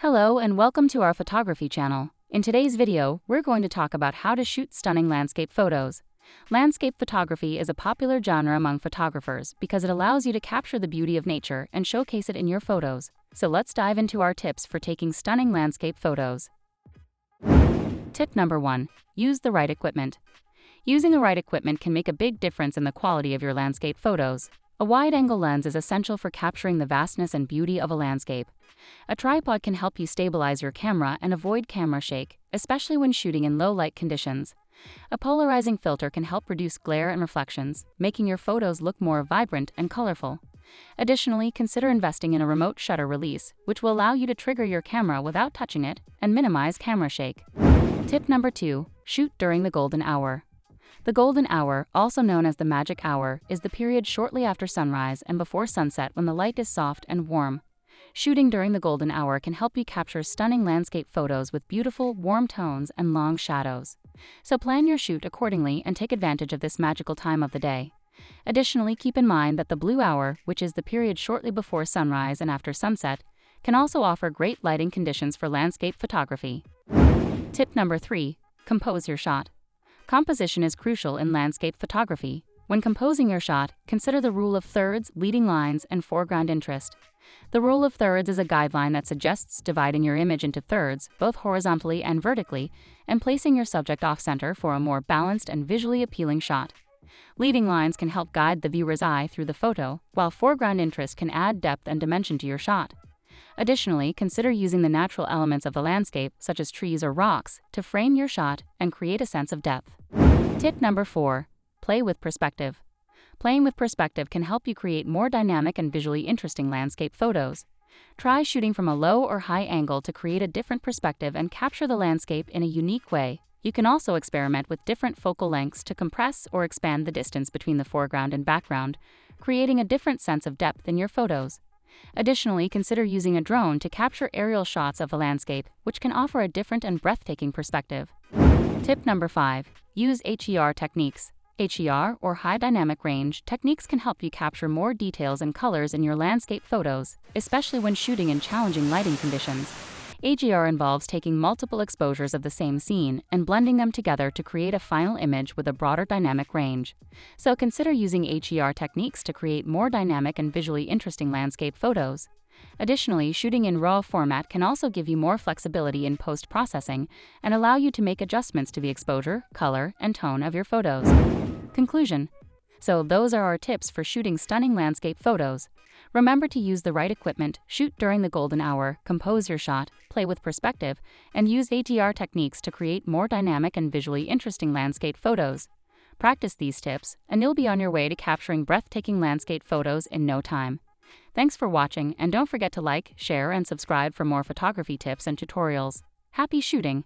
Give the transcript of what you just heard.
Hello and welcome to our photography channel. In today's video, we're going to talk about how to shoot stunning landscape photos. Landscape photography is a popular genre among photographers because it allows you to capture the beauty of nature and showcase it in your photos. So let's dive into our tips for taking stunning landscape photos. Tip number 1. Use the right equipment. Using the right equipment can make a big difference in the quality of your landscape photos. A wide-angle lens is essential for capturing the vastness and beauty of a landscape. A tripod can help you stabilize your camera and avoid camera shake, especially when shooting in low-light conditions. A polarizing filter can help reduce glare and reflections, making your photos look more vibrant and colorful. Additionally, consider investing in a remote shutter release, which will allow you to trigger your camera without touching it and minimize camera shake. Tip number 2. Shoot during the golden hour. The golden hour, also known as the magic hour, is the period shortly after sunrise and before sunset when the light is soft and warm. Shooting during the golden hour can help you capture stunning landscape photos with beautiful, warm tones and long shadows. So plan your shoot accordingly and take advantage of this magical time of the day. Additionally, keep in mind that the blue hour, which is the period shortly before sunrise and after sunset, can also offer great lighting conditions for landscape photography. Tip number 3. Compose your shot. Composition is crucial in landscape photography. When composing your shot, consider the rule of thirds, leading lines, and foreground interest. The rule of thirds is a guideline that suggests dividing your image into thirds, both horizontally and vertically, and placing your subject off-center for a more balanced and visually appealing shot. Leading lines can help guide the viewer's eye through the photo, while foreground interest can add depth and dimension to your shot. Additionally, consider using the natural elements of the landscape, such as trees or rocks, to frame your shot and create a sense of depth. Tip number 4. Play with perspective. Playing with perspective can help you create more dynamic and visually interesting landscape photos. Try shooting from a low or high angle to create a different perspective and capture the landscape in a unique way. You can also experiment with different focal lengths to compress or expand the distance between the foreground and background, creating a different sense of depth in your photos. Additionally, consider using a drone to capture aerial shots of the landscape, which can offer a different and breathtaking perspective. Tip number 5. Use HER techniques. HER, or high dynamic range, techniques can help you capture more details and colors in your landscape photos, especially when shooting in challenging lighting conditions. HER involves taking multiple exposures of the same scene and blending them together to create a final image with a broader dynamic range. So consider using HER techniques to create more dynamic and visually interesting landscape photos. Additionally, shooting in RAW format can also give you more flexibility in post-processing and allow you to make adjustments to the exposure, color, and tone of your photos. Conclusion. So those are our tips for shooting stunning landscape photos. Remember to use the right equipment, shoot during the golden hour, compose your shot, play with perspective, and use HER techniques to create more dynamic and visually interesting landscape photos. Practice these tips, and you'll be on your way to capturing breathtaking landscape photos in no time. Thanks for watching, and don't forget to like, share, and subscribe for more photography tips and tutorials. Happy shooting!